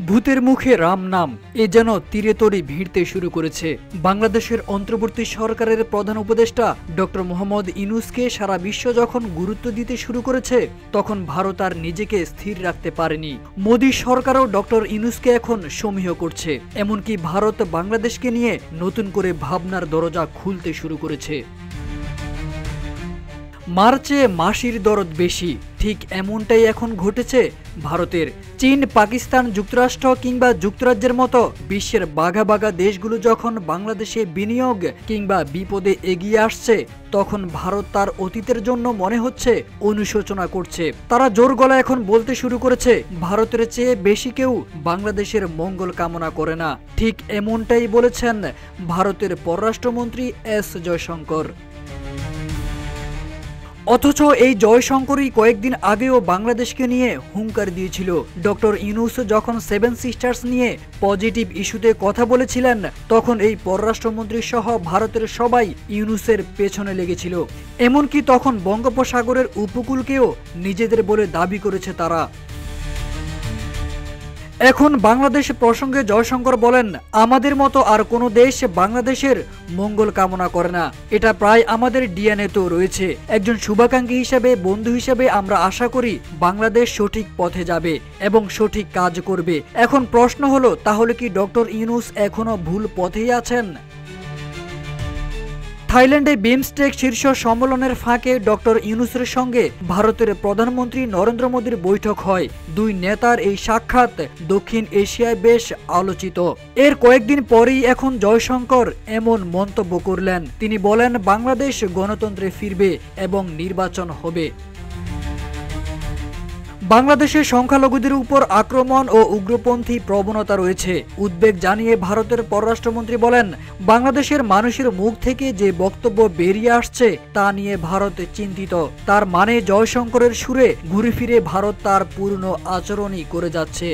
ভূতের মুখে রাম নাম এ যেন তীরে তরে ভিড়তে শুরু করেছে। বাংলাদেশের অন্তর্বর্তী সরকারের প্রধান উপদেষ্টা ডক্টর মোহাম্মদ ইউনূসকে সারা বিশ্ব যখন গুরুত্ব দিতে শুরু করেছে, তখন ভারত আর নিজেকে স্থির রাখতে পারেনি। মোদী সরকারও ডক্টর ইউনূসকে এখন সমীহ করছে। এমনকি ভারত বাংলাদেশকে নিয়ে নতুন করে ভাবনার দরজা খুলতে শুরু করেছে। মার্চে মাসির দরদ বেশি, ঠিক এমনটাই এখন ঘটেছে ভারতের। চীন, পাকিস্তান, যুক্তরাষ্ট্র কিংবা যুক্তরাজ্যের মতো বিশ্বের বাঘা বাঘা দেশগুলো যখন বাংলাদেশে বিনিয়োগ কিংবা বিপদে এগিয়ে আসছে, তখন ভারত তার অতীতের জন্য মনে হচ্ছে অনুশোচনা করছে। তারা জোর গলায় এখন বলতে শুরু করেছে, ভারতের চেয়ে বেশি কেউ বাংলাদেশের মঙ্গল কামনা করে না। ঠিক এমনটাই বলেছেন ভারতের পররাষ্ট্রমন্ত্রী এস জয়শঙ্কর। অথচ এই জয়শঙ্করই কয়েকদিন আগেও বাংলাদেশকে নিয়ে হুঙ্কার দিয়েছিল। ডক্টর ইউনূস যখন সেভেন সিস্টার্স নিয়ে পজিটিভ ইস্যুতে কথা বলেছিলেন, তখন এই পররাষ্ট্রমন্ত্রী সহ ভারতের সবাই ইউনূসের পেছনে লেগেছিল। এমনকি তখন বঙ্গোপসাগরের উপকূলকেও নিজেদের বলে দাবি করেছে তারা। এখন বাংলাদেশ প্রসঙ্গে জয়শঙ্কর বলেন, আমাদের মতো আর কোনো দেশ বাংলাদেশের মঙ্গল কামনা করে না। এটা প্রায় আমাদের ডিএনএতেও রয়েছে। একজন শুভাকাঙ্ক্ষী হিসেবে, বন্ধু হিসেবে আমরা আশা করি বাংলাদেশ সঠিক পথে যাবে এবং সঠিক কাজ করবে। এখন প্রশ্ন হলো, তাহলে কি ডক্টর ইউনূস এখনো ভুল পথেই আছেন? থাইল্যান্ডে বিমস্টেক শীর্ষ সম্মেলনের ফাঁকে ডক্টর ইউনূসের সঙ্গে ভারতের প্রধানমন্ত্রী নরেন্দ্র মোদীর বৈঠক হয়। দুই নেতার এই সাক্ষাৎ দক্ষিণ এশিয়ায় বেশ আলোচিত। এর কয়েকদিন পরেই এখন জয়শঙ্কর এমন মন্তব্য করলেন। তিনি বলেন, বাংলাদেশ গণতন্ত্রে ফিরবে এবং নির্বাচন হবে। বাংলাদেশের সংখ্যালঘুদের উপর আক্রমণ ও উগ্রপন্থী প্রবণতা রয়েছে। উদ্বেগ জানিয়ে ভারতের পররাষ্ট্রমন্ত্রী বলেন, বাংলাদেশের মানুষের মুখ থেকে যে বক্তব্য বেরিয়ে আসছে তা নিয়ে ভারত চিন্তিত। তার মানে জয়শঙ্করের সুরে ঘুরে ফিরে ভারত তার পুরনো আচরণই করে যাচ্ছে।